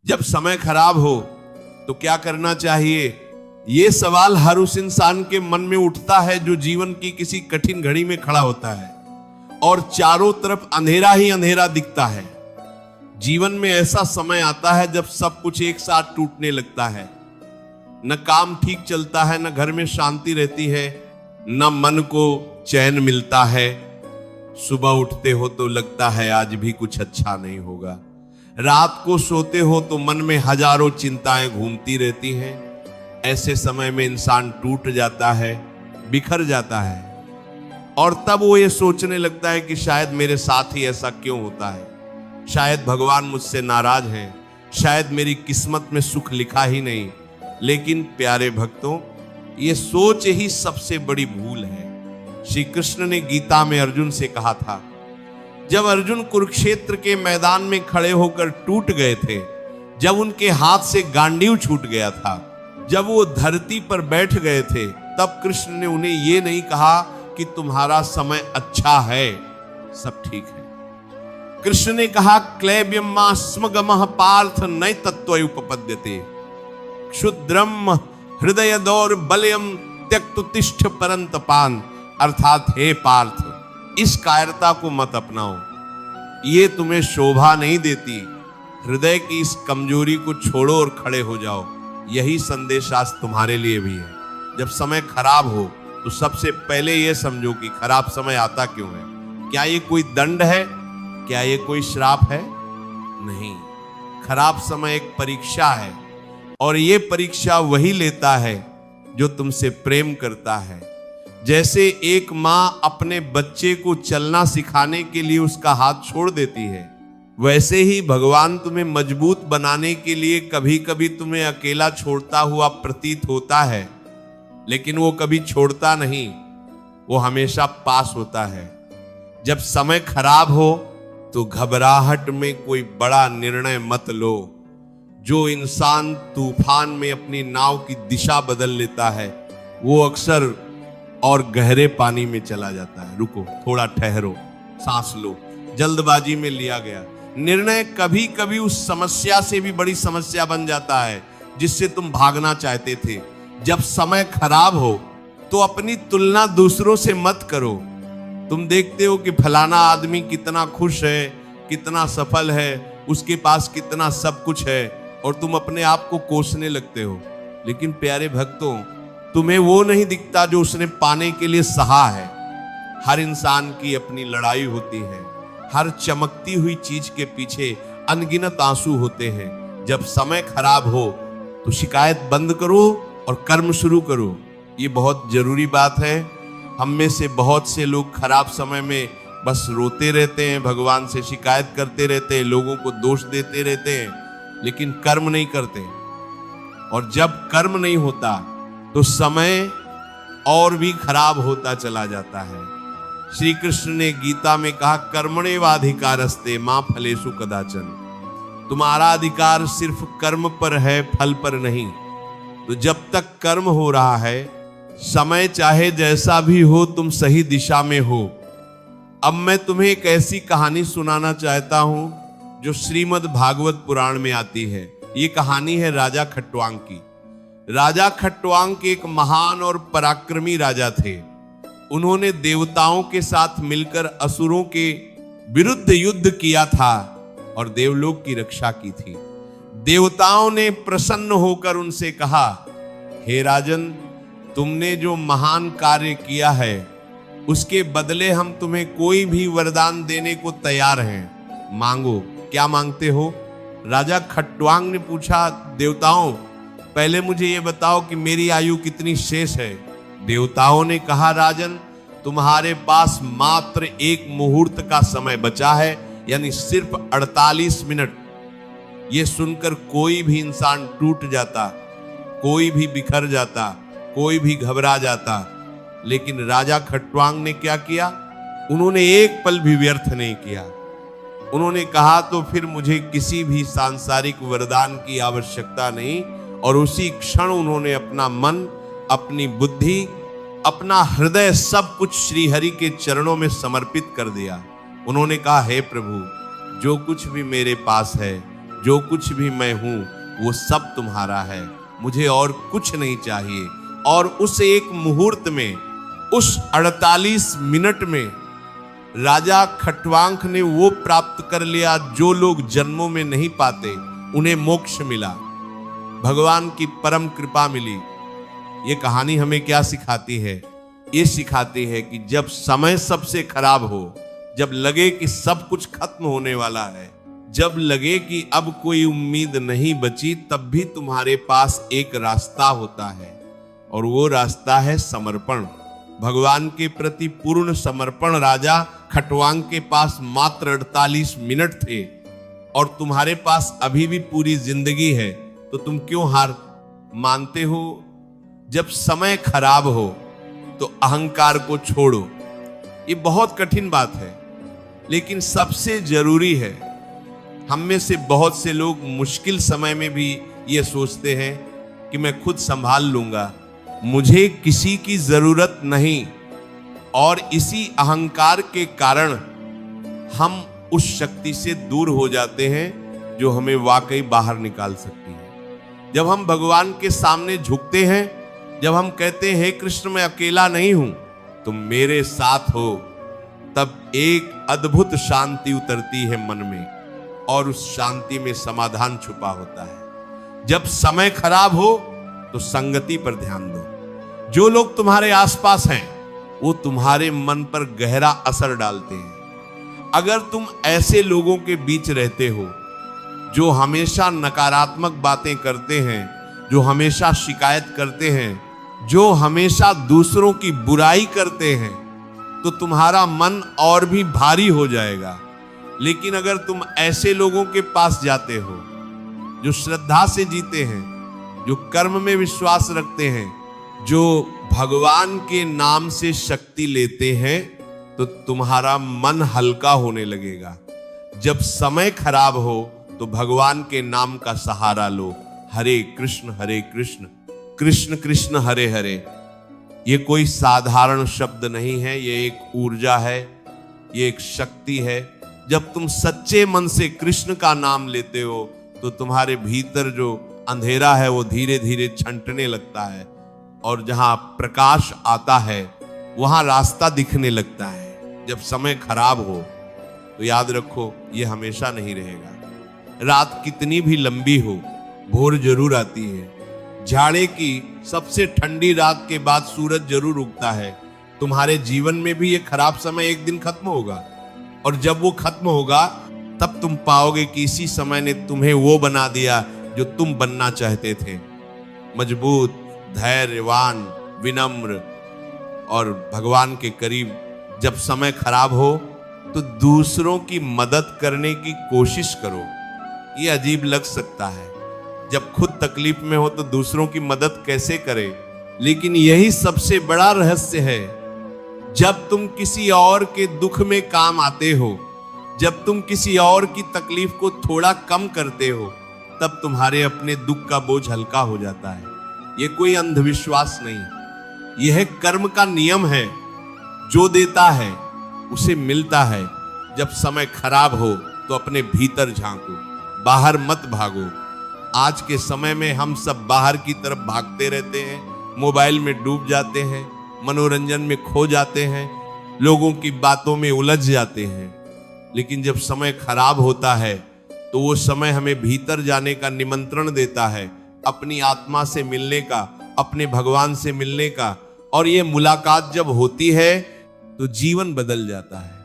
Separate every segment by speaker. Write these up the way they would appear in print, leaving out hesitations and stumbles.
Speaker 1: जब समय खराब हो तो क्या करना चाहिए? ये सवाल हर उस इंसान के मन में उठता है जो जीवन की किसी कठिन घड़ी में खड़ा होता है और चारों तरफ अंधेरा ही अंधेरा दिखता है। जीवन में ऐसा समय आता है जब सब कुछ एक साथ टूटने लगता है। न काम ठीक चलता है, न घर में शांति रहती है, न मन को चैन मिलता है। सुबह उठते हो तो लगता है आज भी कुछ अच्छा नहीं होगा। रात को सोते हो तो मन में हजारों चिंताएं घूमती रहती हैं। ऐसे समय में इंसान टूट जाता है, बिखर जाता है और तब वो ये सोचने लगता है कि शायद मेरे साथ ही ऐसा क्यों होता है, शायद भगवान मुझसे नाराज हैं, शायद मेरी किस्मत में सुख लिखा ही नहीं। लेकिन प्यारे भक्तों, ये सोच ही सबसे बड़ी भूल है। श्री कृष्ण ने गीता में अर्जुन से कहा था, जब अर्जुन कुरुक्षेत्र के मैदान में खड़े होकर टूट गए थे, जब उनके हाथ से गांडीव छूट गया था, जब वो धरती पर बैठ गए थे, तब कृष्ण ने उन्हें ये नहीं कहा कि तुम्हारा समय अच्छा है, सब ठीक है। कृष्ण ने कहा, क्लैब्यम स्मगमः पार्थ नय तत्त्वयुपपद्यते क्षुद्रम हृदय दौर्बल्यम त्यक्तुतिष्ठ परंतपान। अर्थात हे पार्थ, इस कायरता को मत अपनाओ, ये तुम्हें शोभा नहीं देती। हृदय की इस कमजोरी को छोड़ो और खड़े हो जाओ। यही संदेश आज तुम्हारे लिए भी है। जब समय खराब हो तो सबसे पहले ये समझो कि खराब समय आता क्यों है। क्या ये कोई दंड है? क्या ये कोई श्राप है? नहीं, खराब समय एक परीक्षा है और ये परीक्षा वही लेता है जो तुमसे प्रेम करता है। जैसे एक माँ अपने बच्चे को चलना सिखाने के लिए उसका हाथ छोड़ देती है, वैसे ही भगवान तुम्हें मजबूत बनाने के लिए कभी कभी तुम्हें अकेला छोड़ता हुआ प्रतीत होता है, लेकिन वो कभी छोड़ता नहीं, वो हमेशा पास होता है। जब समय खराब हो तो घबराहट में कोई बड़ा निर्णय मत लो। जो इंसान तूफान में अपनी नाव की दिशा बदल लेता है, वो अक्सर और गहरे पानी में चला जाता है। रुको, थोड़ा ठहरो, सांस लो। जल्दबाजी में लिया गया निर्णय कभी कभी उस समस्या से भी बड़ी समस्या बन जाता है जिससे तुम भागना चाहते थे। जब समय खराब हो तो अपनी तुलना दूसरों से मत करो। तुम देखते हो कि फलाना आदमी कितना खुश है, कितना सफल है, उसके पास कितना सब कुछ है, और तुम अपने आप को कोसने लगते हो। लेकिन प्यारे भक्तों, तुम्हें वो नहीं दिखता जो उसने पाने के लिए सहा है। हर इंसान की अपनी लड़ाई होती है। हर चमकती हुई चीज के पीछे अनगिनत आंसू होते हैं। जब समय खराब हो तो शिकायत बंद करो और कर्म शुरू करो। ये बहुत जरूरी बात है। हम में से बहुत से लोग खराब समय में बस रोते रहते हैं, भगवान से शिकायत करते रहते हैं, लोगों को दोष देते रहते हैं, लेकिन कर्म नहीं करते। और जब कर्म नहीं होता तो समय और भी खराब होता चला जाता है। श्री कृष्ण ने गीता में कहा, कर्मण्येवाधिकारस्ते मा फलेषु कदाचन। तुम्हारा अधिकार सिर्फ कर्म पर है, फल पर नहीं। तो जब तक कर्म हो रहा है, समय चाहे जैसा भी हो, तुम सही दिशा में हो। अब मैं तुम्हें एक ऐसी कहानी सुनाना चाहता हूं जो श्रीमद् भागवत पुराण में आती है। ये कहानी है राजा खट्वांग की। राजा खट्वांग एक महान और पराक्रमी राजा थे। उन्होंने देवताओं के साथ मिलकर असुरों के विरुद्ध युद्ध किया था और देवलोक की रक्षा की थी। देवताओं ने प्रसन्न होकर उनसे कहा, हे राजन, तुमने जो महान कार्य किया है उसके बदले हम तुम्हें कोई भी वरदान देने को तैयार हैं। मांगो, क्या मांगते हो? राजा खट्वांग ने पूछा, देवताओं, पहले मुझे ये बताओ कि मेरी आयु कितनी शेष है। देवताओं ने कहा, राजन, तुम्हारे पास मात्र एक मुहूर्त का समय बचा है, यानी सिर्फ 48 मिनट। ये सुनकर कोई भी इंसान टूट जाता, कोई भी बिखर जाता, कोई भी घबरा जाता। लेकिन राजा खट्वांग ने क्या किया? उन्होंने एक पल भी व्यर्थ नहीं किया। उन्होंने कहा, तो फिर मुझे किसी भी सांसारिक वरदान की आवश्यकता नहीं। और उसी क्षण उन्होंने अपना मन, अपनी बुद्धि, अपना हृदय सब कुछ श्री हरि के चरणों में समर्पित कर दिया। उन्होंने कहा, हे प्रभु, जो कुछ भी मेरे पास है जो कुछ भी मैं हूं वो सब तुम्हारा है, मुझे और कुछ नहीं चाहिए। और उस एक मुहूर्त में, उस 48 मिनट में राजा खट्वांग ने वो प्राप्त कर लिया जो लोग जन्मों में नहीं पाते। उन्हें मोक्ष मिला, भगवान की परम कृपा मिली। ये कहानी हमें क्या सिखाती है? ये सिखाती है कि जब समय सबसे खराब हो, जब लगे कि सब कुछ खत्म होने वाला है, जब लगे कि अब कोई उम्मीद नहीं बची, तब भी तुम्हारे पास एक रास्ता होता है, और वो रास्ता है समर्पण, भगवान के प्रति पूर्ण समर्पण। राजा खट्वांग के पास मात्र 48 मिनट थे, और तुम्हारे पास अभी भी पूरी जिंदगी है, तो तुम क्यों हार मानते हो? जब समय खराब हो तो अहंकार को छोड़ो। ये बहुत कठिन बात है, लेकिन सबसे जरूरी है। हम में से बहुत से लोग मुश्किल समय में भी ये सोचते हैं कि मैं खुद संभाल लूंगा, मुझे किसी की जरूरत नहीं, और इसी अहंकार के कारण हम उस शक्ति से दूर हो जाते हैं जो हमें वाकई बाहर निकाल सकती है। जब हम भगवान के सामने झुकते हैं, जब हम कहते हैं हे कृष्ण मैं अकेला नहीं हूं, तुम मेरे साथ हो, तब एक अद्भुत शांति उतरती है मन में, और उस शांति में समाधान छुपा होता है। जब समय खराब हो तो संगति पर ध्यान दो। जो लोग तुम्हारे आसपास हैं वो तुम्हारे मन पर गहरा असर डालते हैं। अगर तुम ऐसे लोगों के बीच रहते हो जो हमेशा नकारात्मक बातें करते हैं, जो हमेशा शिकायत करते हैं, जो हमेशा दूसरों की बुराई करते हैं, तो तुम्हारा मन और भी भारी हो जाएगा। लेकिन अगर तुम ऐसे लोगों के पास जाते हो जो श्रद्धा से जीते हैं, जो कर्म में विश्वास रखते हैं, जो भगवान के नाम से शक्ति लेते हैं, तो तुम्हारा मन हल्का होने लगेगा। जब समय खराब हो तो भगवान के नाम का सहारा लो। हरे कृष्ण कृष्ण कृष्ण हरे हरे। ये कोई साधारण शब्द नहीं है, ये एक ऊर्जा है, ये एक शक्ति है। जब तुम सच्चे मन से कृष्ण का नाम लेते हो तो तुम्हारे भीतर जो अंधेरा है वो धीरे धीरे छंटने लगता है, और जहां प्रकाश आता है वहां रास्ता दिखने लगता है। जब समय खराब हो तो याद रखो ये हमेशा नहीं रहेगा। रात कितनी भी लंबी हो, भोर जरूर आती है। जाड़े की सबसे ठंडी रात के बाद सूरज जरूर उगता है। तुम्हारे जीवन में भी ये खराब समय एक दिन खत्म होगा, और जब वो खत्म होगा तब तुम पाओगे कि इसी समय ने तुम्हें वो बना दिया जो तुम बनना चाहते थे। मजबूत, धैर्यवान, विनम्र और भगवान के करीब। जब समय खराब हो तो दूसरों की मदद करने की कोशिश करो। ये अजीब लग सकता है, जब खुद तकलीफ में हो तो दूसरों की मदद कैसे करें, लेकिन यही सबसे बड़ा रहस्य है। जब तुम किसी और के दुख में काम आते हो, जब तुम किसी और की तकलीफ को थोड़ा कम करते हो, तब तुम्हारे अपने दुख का बोझ हल्का हो जाता है। यह कोई अंधविश्वास नहीं, यह कर्म का नियम है। जो देता है उसे मिलता है। जब समय खराब हो तो अपने भीतर झांको, बाहर मत भागो। आज के समय में हम सब बाहर की तरफ भागते रहते हैं, मोबाइल में डूब जाते हैं, मनोरंजन में खो जाते हैं, लोगों की बातों में उलझ जाते हैं। लेकिन जब समय खराब होता है तो वो समय हमें भीतर जाने का निमंत्रण देता है, अपनी आत्मा से मिलने का, अपने भगवान से मिलने का। और ये मुलाकात जब होती है तो जीवन बदल जाता है।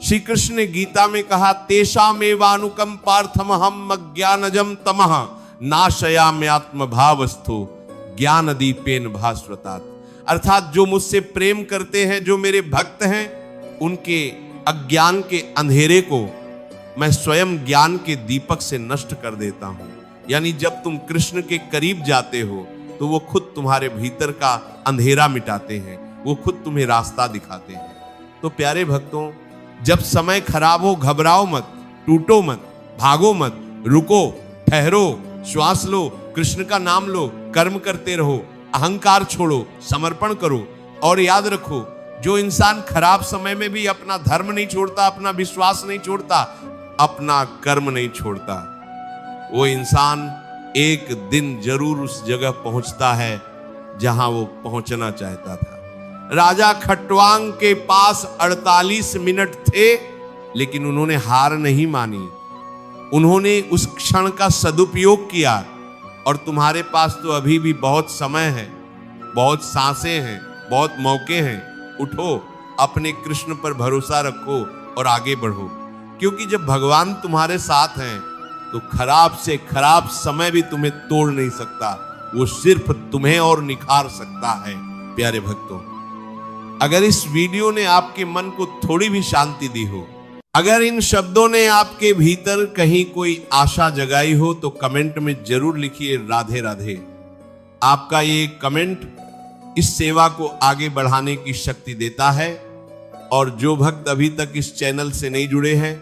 Speaker 1: श्री कृष्ण ने गीता में कहा, तेषामेवानुकं पार्थमहं अज्ञानजं तमः नाशयामि आत्मभावस्थो ज्ञानदीपेन भास्वतात्। अर्थात जो मुझसे प्रेम करते हैं, जो मेरे भक्त हैं, उनके अज्ञान के अंधेरे को मैं स्वयं ज्ञान के दीपक से नष्ट कर देता हूं। यानी जब तुम कृष्ण के करीब जाते हो तो वो खुद तुम्हारे भीतर का अंधेरा मिटाते हैं, वो खुद तुम्हें रास्ता दिखाते हैं। तो प्यारे भक्तों, जब समय खराब हो घबराओ मत, टूटो मत, भागो मत, रुको, ठहरो, श्वास लो, कृष्ण का नाम लो, कर्म करते रहो, अहंकार छोड़ो, समर्पण करो। और याद रखो, जो इंसान खराब समय में भी अपना धर्म नहीं छोड़ता, अपना विश्वास नहीं छोड़ता, अपना कर्म नहीं छोड़ता, वो इंसान एक दिन जरूर उस जगह पहुंचता है जहां वो पहुंचना चाहता था। राजा खटवांग के पास 48 मिनट थे, लेकिन उन्होंने हार नहीं मानी। उन्होंने उस क्षण का सदुपयोग किया। और तुम्हारे पास तो अभी भी बहुत समय है, बहुत सांसें हैं, बहुत मौके हैं। उठो, अपने कृष्ण पर भरोसा रखो और आगे बढ़ो, क्योंकि जब भगवान तुम्हारे साथ हैं तो खराब से खराब समय भी तुम्हें तोड़ नहीं सकता, वो सिर्फ तुम्हें और निखार सकता है। प्यारे भक्तों, अगर इस वीडियो ने आपके मन को थोड़ी भी शांति दी हो, अगर इन शब्दों ने आपके भीतर कहीं कोई आशा जगाई हो, तो कमेंट में जरूर लिखिए राधे राधे। आपका ये कमेंट इस सेवा को आगे बढ़ाने की शक्ति देता है। और जो भक्त अभी तक इस चैनल से नहीं जुड़े हैं,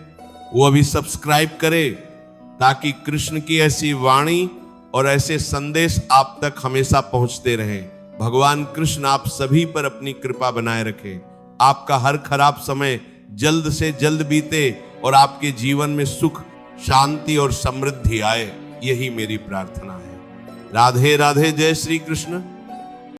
Speaker 1: वो अभी सब्सक्राइब करें, ताकि कृष्ण की ऐसी वाणी और ऐसे संदेश आप तक हमेशा पहुंचते रहें। भगवान कृष्ण आप सभी पर अपनी कृपा बनाए रखें। आपका हर खराब समय जल्द से जल्द बीते और आपके जीवन में सुख, शांति और समृद्धि आए, यही मेरी प्रार्थना है। राधे राधे। जय श्री कृष्ण।